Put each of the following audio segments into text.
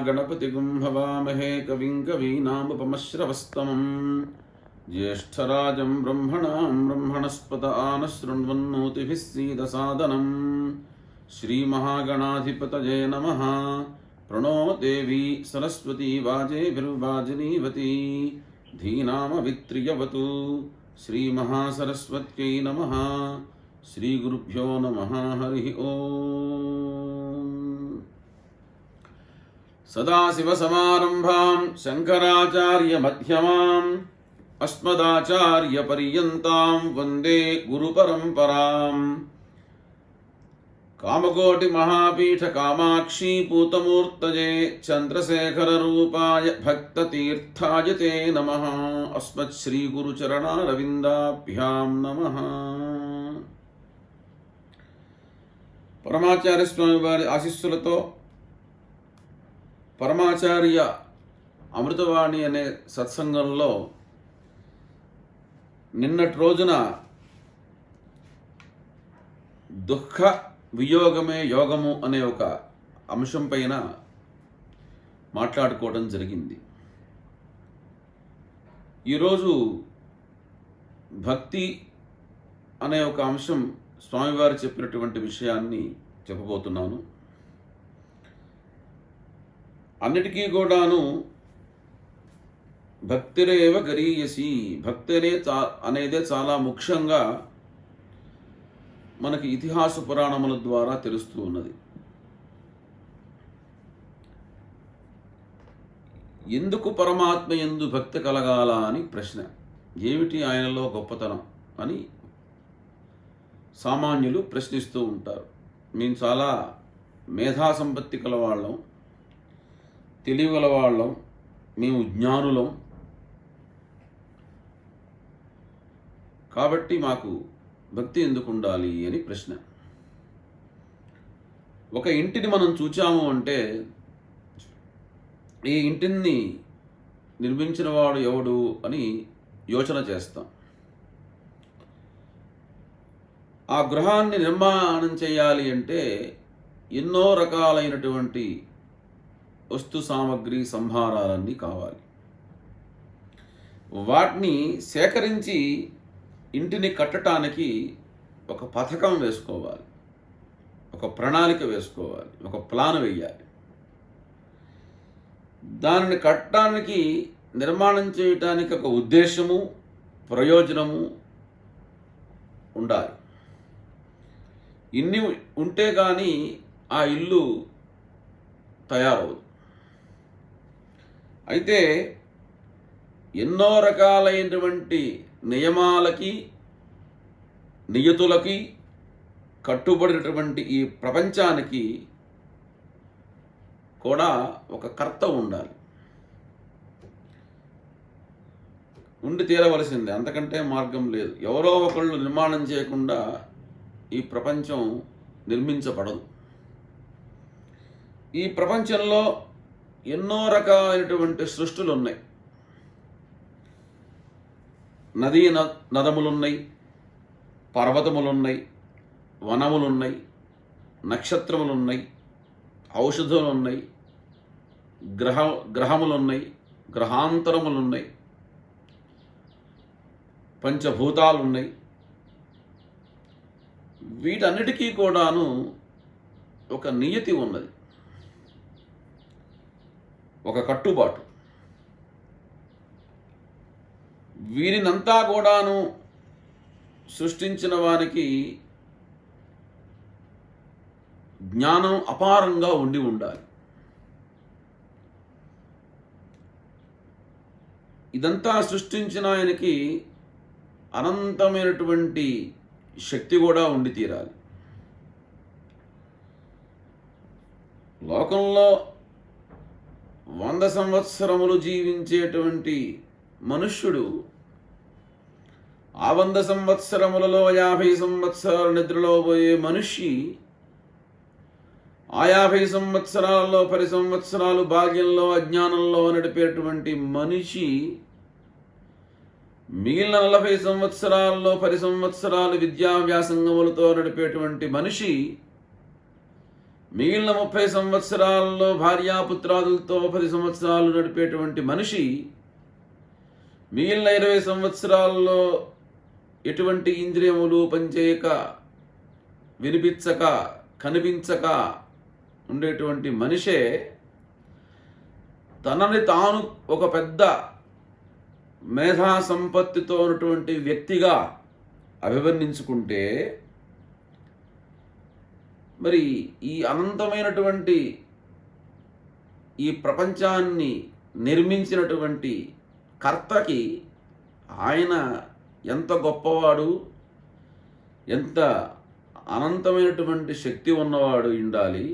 गणपतिगुं हवामहे कविं कवीनामुपमश्रवस्तमम् ज्येष्ठराजं ब्रह्मणां ब्रह्मणस्पत आनशृण्वन्नोतिभिः सीदसादनम् श्रीमहागणाधिपतये नमः। प्रणो देवी सरस्वती वाजेभिर्वाजिनीवती धीनामवित्रियवतु। श्रीमहासरस्वत्यै नमः। श्रीगुरुभ्यो नमः। हरिः ओम्। सदाशिवसमारम्भां शङ्कराचार्यमध्यमाम् अस्मदाचार्यपर्यन्तां वन्दे गुरुपरम्पराम्। कामकोटिमहापीठ कामाक्षी पूतमूर्तये चन्द्रशेखररूपाय भक्ततीर्थाय ते नमः। अस्मत्श्रीगुरुचरणारविन्दाभ्यां नमः। परमाचार्य स्वामी वाరి ఆశీస్సులతో పరమాచార్య అమృతవాణి అనే సత్సంగంలో నిన్నటి రోజున దుఃఖ వియోగమే యోగము అనే ఒక అంశం పైన మాట్లాడుకోవడం జరిగింది. ఈరోజు భక్తి అనే ఒక అంశం స్వామివారు చెప్పినటువంటి విషయాన్ని చెప్పబోతున్నాను. అన్నిటికీ కూడాను భక్తిరేవ గరీయసి, భక్తి అనేదే చాలా ముఖ్యంగా మనకి ఇతిహాస పురాణముల ద్వారా తెలుస్తూ ఉన్నది. ఎందుకు పరమాత్మ యందు భక్తి కలగాల అని ప్రశ్న, ఏమిటి ఆయనలో గొప్పతనం అని సామాన్యులు ప్రశ్నిస్తూ ఉంటారు. మేము చాలా మేధా సంపత్తి కలవాళ్ళం, తెలివి గలవాళ్ళం, మేము జ్ఞానులం, కాబట్టి మాకు భక్తి ఎందుకు ఉండాలి అని ప్రశ్న. ఒక ఇంటిని మనం చూచాము అంటే ఈ ఇంటిని నిర్మించిన వాడు ఎవడు అని యోచన చేస్తాం. ఆ గృహాన్ని నిర్మాణం చేయాలి అంటే ఎన్నో రకాలైనటువంటి వస్తు సామగ్రి సంభారాలన్నీ కావాలి. వాటిని సేకరించి ఇంటిని కట్టడానికి ఒక పథకం వేసుకోవాలి, ఒక ప్రణాళిక వేసుకోవాలి, ఒక ప్లాన్ వేయాలి. దానిని కట్టడానికి, నిర్మాణం చేయటానికి ఒక ఉద్దేశము, ప్రయోజనము ఉండాలి. ఇన్ని ఉంటే కానీ ఆ ఇల్లు తయారవదు. అయితే ఎన్నో రకాలైనటువంటి నియమాలకి, నియతులకి కట్టుబడినటువంటి ఈ ప్రపంచానికి కూడా ఒక కర్త ఉండాలి, ఉండి తీరవలసిందే, అంతకంటే మార్గం లేదు. ఎవరో ఒకళ్ళు నిర్మాణం చేయకుండా ఈ ప్రపంచం నిర్మించబడదు. ఈ ప్రపంచంలో ఎన్నో రకాలైనటువంటి సృష్టులు ఉన్నాయి. నదీ నదములున్నాయి, పర్వతములున్నాయి, వనములున్నాయి, నక్షత్రములున్నాయి, ఔషధములున్నాయి, గ్రహములున్నాయి, గ్రహాంతరములున్నాయి, పంచభూతాలున్నాయి. వీటన్నిటికీ కూడాను ఒక నియతి ఉన్నది, ఒక కట్టుబాటు. వీరినంతా కూడాను సృష్టించిన వారికి జ్ఞానం అపారంగా ఉండి ఉండాలి. ఇదంతా సృష్టించిన ఆయనకి అనంతమైనటువంటి శక్తి కూడా ఉండి తీరాలి. లోకంలో 100 సంవత్సరములు జీవించేటువంటి మనుష్యుడు ఆ 100 సంవత్సరములలో 50 సంవత్సరాలు నిద్రలో పోయే మనిషి, ఆ 50 సంవత్సరాలలో 10 సంవత్సరాలు బాల్యంలో అజ్ఞానంలో నడిపేటువంటి మనిషి, మిగిలిన 40 సంవత్సరాల్లో 10 సంవత్సరాలు విద్యావ్యాసంగములతో నడిపేటువంటి మనిషి మిగిలిన 30 సంవత్సరాల్లో భార్యాపుత్రాదులతో 10 సంవత్సరాలు నడిపేటువంటి మనిషి మిగిలిన 20 సంవత్సరాల్లో ఎటువంటి ఇంద్రియములు పనిచేయక, వినిపించక, కనిపించక ఉండేటువంటి మనిషే తనని తాను ఒక పెద్ద మేధా సంపత్తితో ఉన్నటువంటి వ్యక్తిగా అభివర్ణించుకుంటే, మరి ఈ అనంతమైనటువంటి ఈ ప్రపంచాన్ని నిర్మించినటువంటి కర్తకి ఆయన ఎంత గొప్పవాడు, ఎంత అనంతమైనటువంటి శక్తి ఉన్నవాడు ఉండాలి,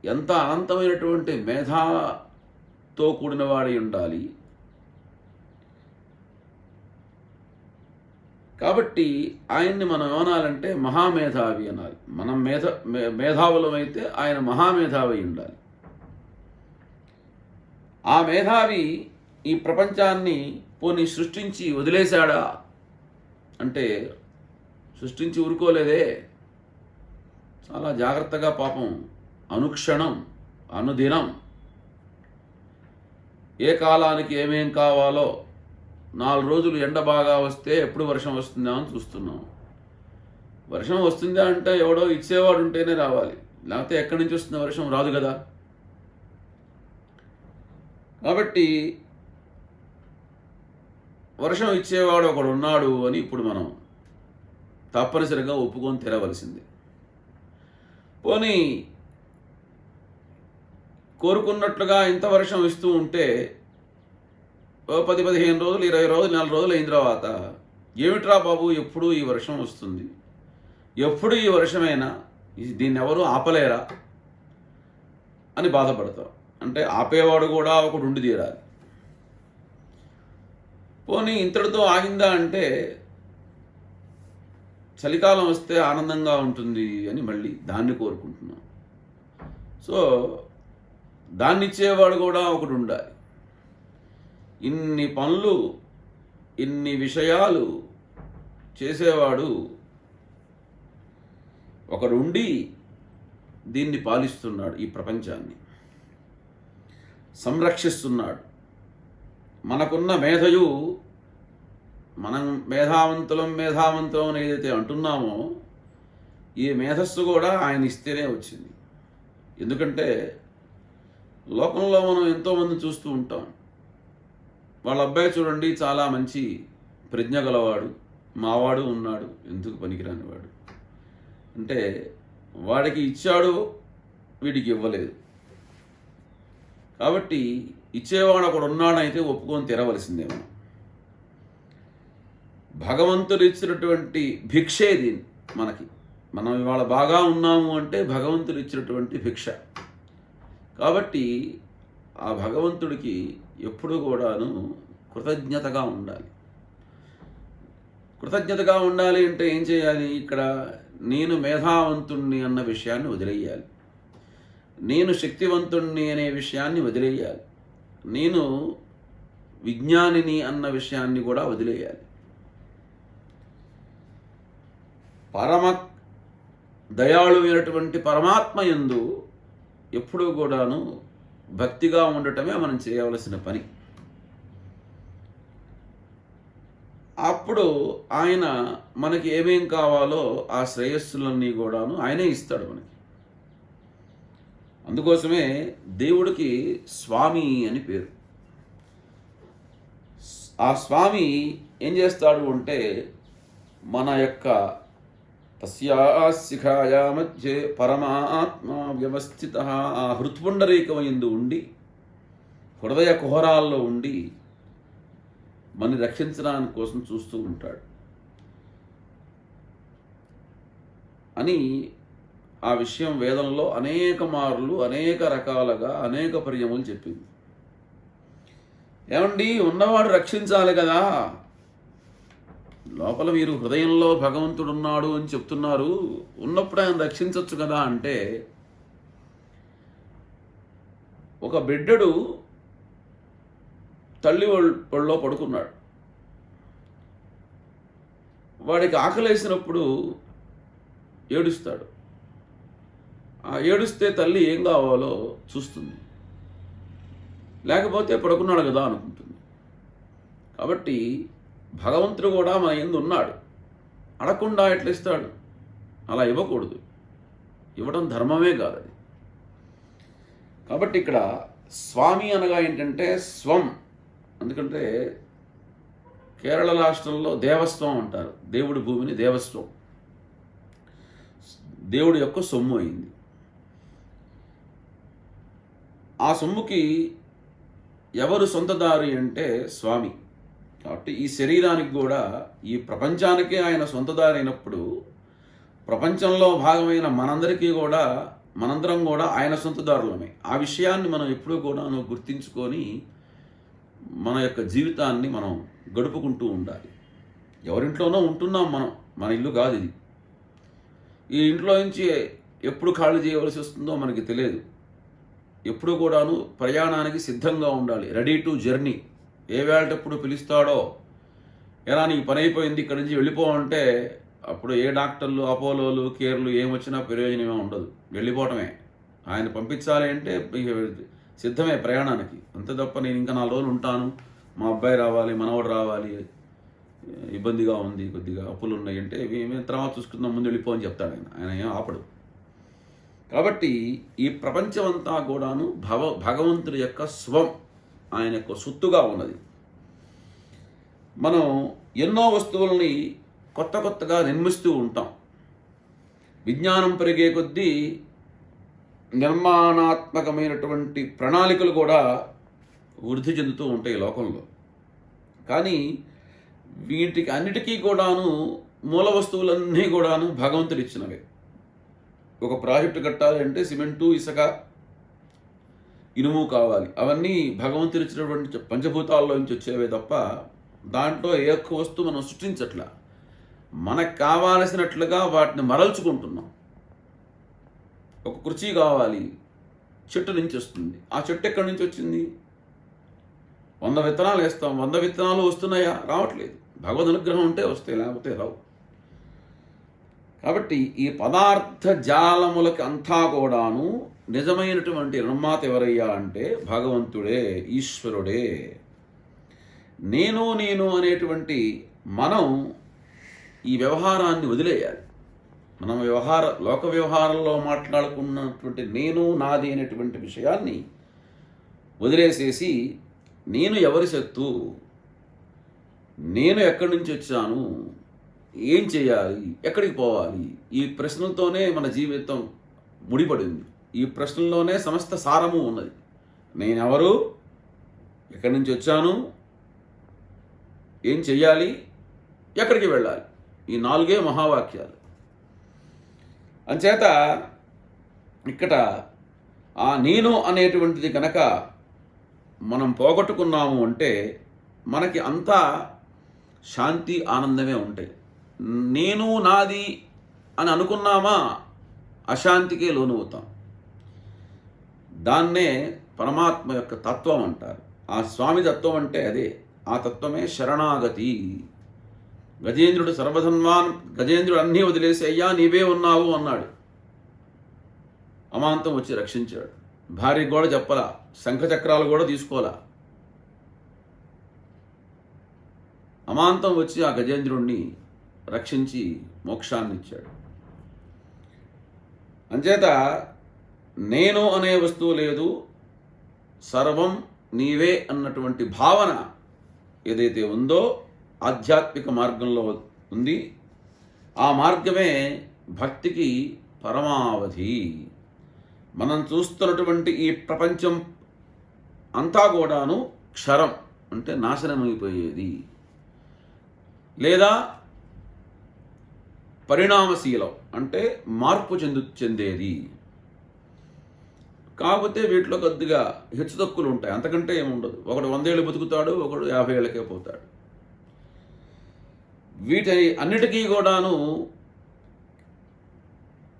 ఎంత అనంతమైనటువంటి మేధాతో కూడినవాడై ఉండాలి. కాబట్టి ఆయన్ని మనం ఏమనాలంటే మహామేధావి అనాలి. మనం మేధావులమైతే ఆయన మహామేధావి ఉండాలి. ఆ మేధావి ఈ ప్రపంచాన్ని పోనీ సృష్టించి వదిలేశాడా అంటే సృష్టించి ఊరుకోలేదే. చాలా జాగ్రత్తగా పాపం అనుక్షణం, అనుదినం ఏ కాలానికి ఏమేం కావాలో 4 రోజులు ఎండ బాగా వస్తే ఎప్పుడు వర్షం వస్తుందా అని చూస్తున్నాం. వర్షం వస్తుందా అంటే ఎవడో ఇచ్చేవాడు ఉంటేనే రావాలి, లేకపోతే ఎక్కడి నుంచి వస్తుంది వర్షం? రాదు కదా. కాబట్టి వర్షం ఇచ్చేవాడు ఒకడు ఉన్నాడు అని ఇప్పుడు మనం తప్పనిసరిగా ఒప్పుకొని తెరవలసింది. పోనీ కోరుకున్నట్లుగా ఇంత వర్షం ఇస్తూ ఉంటే 10-15 రోజులు, 20 రోజులు, 4 రోజులు అయిన తర్వాత ఏమిట్రా బాబు ఎప్పుడు ఈ వర్షం వస్తుంది, ఎప్పుడు ఈ వర్షమైనా, దీన్ని ఎవరు ఆపలేరా అని బాధపడతాం. అంటే ఆపేవాడు కూడా ఒకడు ఉండి తీరాలి. పోనీ ఇంతటితో ఆగిందా అంటే చలికాలం వస్తే ఆనందంగా ఉంటుంది అని మళ్ళీ దాన్ని కోరుకుంటున్నాం. సో దాన్ని ఇచ్చేవాడు కూడా ఒకడు ఉండాలి. ఇన్ని పనులు, ఇన్ని విషయాలు చేసేవాడు ఒకడు ఉండి దీన్ని పాలిస్తున్నాడు, ఈ ప్రపంచాన్ని సంరక్షిస్తున్నాడు. మనకున్న మేధయు, మనం మేధావంతులం అని ఏదైతే అంటున్నామో ఈ మేధస్సు కూడా ఆయన ఇస్తేనే వచ్చింది. ఎందుకంటే లోకంలో మనం ఎంతోమంది చూస్తూ ఉంటాం. వాళ్ళ అబ్బాయి చూడండి చాలా మంచి ప్రజ్ఞ గలవాడు, మావాడు ఉన్నాడు, ఎందుకు పనికిరానివాడు అంటే వాడికి ఇచ్చాడు, వీడికి ఇవ్వలేదు. కాబట్టి ఇచ్చేవాడు ఒకడు ఉన్నాడైతే ఒప్పుకొని తెరవలసిందే. భగవంతుడు ఇచ్చినటువంటి భిక్షే దీన్ని మనకి. మనం ఇవాళ బాగా ఉన్నాము అంటే భగవంతుడు ఇచ్చినటువంటి భిక్ష. కాబట్టి ఆ భగవంతుడికి ఎప్పుడు కూడాను కృతజ్ఞతగా ఉండాలి. కృతజ్ఞతగా ఉండాలి అంటే ఏం చేయాలి? ఇక్కడ నేను మేధావంతుణ్ణి అన్న విషయాన్ని వదిలేయాలి, నేను శక్తివంతుణ్ణి అనే విషయాన్ని వదిలేయాలి, నేను విజ్ఞానిని అన్న విషయాన్ని కూడా వదిలేయాలి. పరమ దయాళువైనటువంటి పరమాత్మ యందు ఎప్పుడూ కూడాను భక్తిగా ఉండటమే మనం చేయవలసిన పని. అప్పుడు ఆయన మనకి ఏమేం కావాలో ఆ శ్రేయస్సులన్నీ కూడాను ఆయనే ఇస్తాడు మనకి. అందుకోసమే దేవుడికి స్వామి అని పేరు. ఆ స్వామి ఏం చేస్తాడు అంటే మన యొక్క తస్యాశిఖాయా మధ్య పరమాత్మ వ్యవస్థిత ఆ హృత్పుండరీకమైందు ఉండి, హృదయ కుహరాల్లో ఉండి మనని రక్షించడానికి కోసం చూస్తూ ఉంటాడు అని ఆ విషయం వేదంలో అనేక మార్లు, అనేక రకాలుగా, అనేక పర్యములు చెప్పింది. ఏమండి, ఉన్నవాడు రక్షించాలి కదా, లోపల మీరు హృదయంలో భగవంతుడు ఉన్నాడు అని చెప్తున్నారు, ఉన్నప్పుడు ఆయన రక్షించవచ్చు కదా అంటే, ఒక బిడ్డడు తల్లి ఒళ్ళో పడుకున్నాడు. వాడికి ఆకలేసినప్పుడు ఏడుస్తాడు. ఆ ఏడుస్తే తల్లి ఏం కావాలో చూస్తుంది, లేకపోతే పడుకున్నాడు కదా అనుకుంటుంది. కాబట్టి భగవంతుడు కూడా మన యందు ఉన్నాడు, అడగకుండా ఎట్లా ఇస్తాడు? అలా ఇవ్వకూడదు, ఇవ్వడం ధర్మమే కాదు అది. కాబట్టి ఇక్కడ స్వామి అనగా ఏంటంటే స్వం. ఎందుకంటే కేరళ రాష్ట్రంలో దేవస్వం అంటారు, దేవుడి భూమిని దేవస్వం, దేవుడి యొక్క సొమ్ము అయింది. ఆ సొమ్ముకి ఎవరు సొంతదారి అంటే స్వామి. కాబట్టి ఈ శరీరానికి కూడా, ఈ ప్రపంచానికే ఆయన సొంతదారి అయినప్పుడు ప్రపంచంలో భాగమైన మనందరం కూడా ఆయన సొంతదారులమే. ఆ విషయాన్ని మనం ఎప్పుడూ కూడా గుర్తించుకొని మన యొక్క జీవితాన్ని మనం గడుపుకుంటూ ఉండాలి. ఎవరింట్లోనో ఉంటున్నాం మనం, మన ఇల్లు కాదు ఇది. ఈ ఇంట్లో నుంచి ఎప్పుడు ఖాళీ చేయవలసి వస్తుందో మనకి తెలియదు. ఎప్పుడు కూడాను ప్రయాణానికి సిద్ధంగా ఉండాలి, రెడీ టు జర్నీ. ఏ వేళటప్పుడు పిలుస్తాడో, ఎలా నీ పని అయిపోయింది ఇక్కడి నుంచి వెళ్ళిపోవంటే అప్పుడు ఏ డాక్టర్లు, అపోలోలు, కేర్లు ఏమొచ్చినా ప్రయోజనమే ఉండదు, వెళ్ళిపోవటమే. ఆయన పంపించాలి అంటే సిద్ధమే ప్రయాణానికి. అంతే తప్ప నేను ఇంకా 4 రోజులు ఉంటాను, మా అబ్బాయి రావాలి, మనవడు రావాలి, ఇబ్బందిగా ఉంది, కొద్దిగా అప్పులు ఉన్నాయి అంటే మేము తర్వాత చూసుకుందాం, ముందు వెళ్ళిపో అని చెప్తాడు ఆయన ఏం ఆపడు. కాబట్టి ఈ ప్రపంచం అంతా కూడాను భగవంతుడి యొక్క స్వం, ఆయన యొక్క సొత్తుగా ఉన్నది. మనం ఎన్నో వస్తువుల్ని కొత్తగా నిర్మిస్తూ ఉంటాం. విజ్ఞానం పెరిగే కొద్దీ నిర్మాణాత్మకమైనటువంటి ప్రణాళికలు కూడా వృద్ధి చెందుతూ ఉంటాయి లోకంలో. కానీ వీటికి అన్నిటికీ కూడాను మూల వస్తువులన్నీ కూడాను భగవంతుడు ఇచ్చినవే. ఒక ప్రాజెక్టు కట్టాలి అంటే సిమెంటు, ఇసుక, ఇనుము కావాలి. అవన్నీ భగవంతుడు ఇచ్చినటువంటి పంచభూతాల్లో నుంచి వచ్చేవే తప్ప దాంట్లో ఏ ఒక్క వస్తువు మనం సృష్టించట్లా. మనకు కావాల్సినట్లుగా వాటిని మరల్చుకుంటున్నాం. ఒక కుర్చీ కావాలి, చెట్టు నుంచి వస్తుంది. ఆ చెట్టు ఎక్కడి నుంచి వచ్చింది? 100 విత్తనాలు వేస్తాం, 100 విత్తనాలు వస్తున్నాయా? రావట్లేదు. భగవద్ అనుగ్రహం ఉంటే వస్తాయి, లేకపోతే రావు. కాబట్టి ఈ పదార్థ జాలములకి అంతా కూడాను నిజమైనటువంటి నిర్మాత ఎవరయ్యా అంటే భగవంతుడే, ఈశ్వరుడే. నేను అనేటువంటి మనం ఈ వ్యవహారాన్ని వదిలేయాలి. మనం లోక వ్యవహారంలో మాట్లాడుకున్నటువంటి నేను, నాది అనేటువంటి విషయాన్ని వదిలేసేసి నేను ఎవరి శక్తు, నేను ఎక్కడి నుంచి వచ్చాను, ఏం చేయాలి, ఎక్కడికి పోవాలి, ఈ ప్రశ్నలతోనే మన జీవితం ముడిపడింది. ఈ ప్రశ్నల్లోనే సమస్త సారము ఉన్నది. నేనెవరు, ఎక్కడి నుంచి వచ్చాను, ఏం చెయ్యాలి, ఎక్కడికి వెళ్ళాలి, ఈ 4 మహావాక్యాలు. అంచేత ఇక్కడ ఆ నేను అనేటువంటిది కనుక మనం పోగొట్టుకున్నాము అంటే మనకి అంతా శాంతి, ఆనందమే ఉంటాయి. నేను నాది అని అనుకున్నామా అశాంతికే లోనవుతాం. దాన్నే పరమాత్మ యొక్క తత్వం అంటారు. ఆ స్వామి తత్వం అంటే అదే. ఆ తత్వమే శరణాగతి. గజేంద్రుడు అన్నీ వదిలేసి అయ్యా నీవే ఉన్నావు అన్నాడు. అమాంతం వచ్చి రక్షించాడు. భార్యకు కూడా చెప్పలా, శంఖచక్రాలు కూడా తీసుకోలా. అమాంతం వచ్చి ఆ గజేంద్రుణ్ణి రక్షించి మోక్షాన్ని ఇచ్చాడు. అంచేత నేను అనే వస్తువు లేదు, సర్వం నీవే అన్నటువంటి భావన ఏదైతే ఉందో ఆధ్యాత్మిక మార్గంలో ఉంది. ఆ మార్గమే భక్తికి పరమావధి. మనం చూస్తున్నటువంటి ఈ ప్రపంచం అంతా కూడాను క్షరం అంటే నాశనమైపోయేది, లేదా పరిణామశీలం అంటే మార్పు చెందేది. కాకపోతే వీటిలో కొద్దిగా హెచ్చుతక్కులు ఉంటాయి, అంతకంటే ఏముండదు. ఒకడు 100 ఏళ్ళు బతుకుతాడు, ఒకడు 50 ఏళ్ళకే పోతాడు. వీటి అన్నిటికీ కూడాను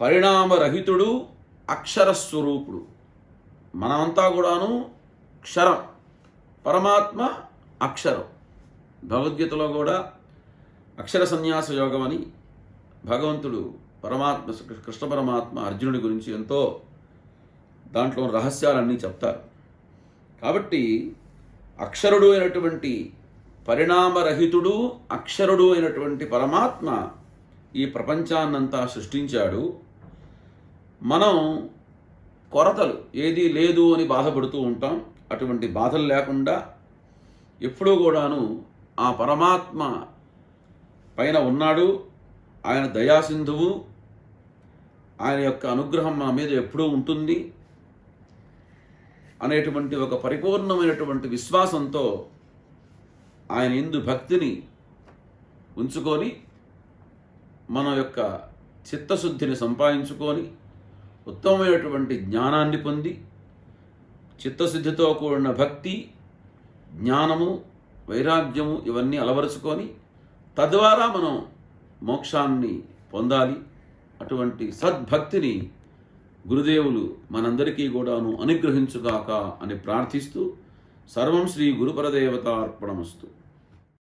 పరిణామరహితుడు, అక్షరస్వరూపుడు. మనమంతా కూడాను క్షరం, పరమాత్మ అక్షరం. భగవద్గీతలో కూడా అక్షర సన్యాస యోగం అని భగవంతుడు కృష్ణ పరమాత్మ అర్జునుడి గురించి ఎంతో దాంట్లో రహస్యాలన్నీ చెప్తారు. కాబట్టి అక్షరుడు అయినటువంటి, పరిణామరహితుడు అక్షరుడు అయినటువంటి పరమాత్మ ఈ ప్రపంచాన్నంతా సృష్టించాడు. మనం కొరతలు ఏదీ లేదు అని బాధపడుతూ ఉంటాం. అటువంటి బాధలు లేకుండా ఎప్పుడూ కూడాను ఆ పరమాత్మ పైన ఉన్నాడు. ఆయన దయాసింధువు, ఆయన యొక్క అనుగ్రహం మన మీద ఎప్పుడూ ఉంటుంది అనేటువంటి ఒక పరిపూర్ణమైనటువంటి విశ్వాసంతో ఆయన యందు భక్తిని ఉంచుకొని మన యొక్క చిత్తశుద్ధిని సంపాదించుకొని ఉత్తమమైనటువంటి జ్ఞానాన్ని పొంది చిత్తశుద్ధితో కూడిన భక్తి, జ్ఞానము, వైరాగ్యము ఇవన్నీ అలవరుచుకొని తద్వారా మనం మోక్షాన్ని పొందాలి. అటువంటి సద్భక్తిని గురుదేవులు మనందరికీ కూడాను అనుగ్రహించుగాక అని ప్రార్థిస్తూ సర్వం శ్రీ గురుపరదేవతార్పణమస్తు.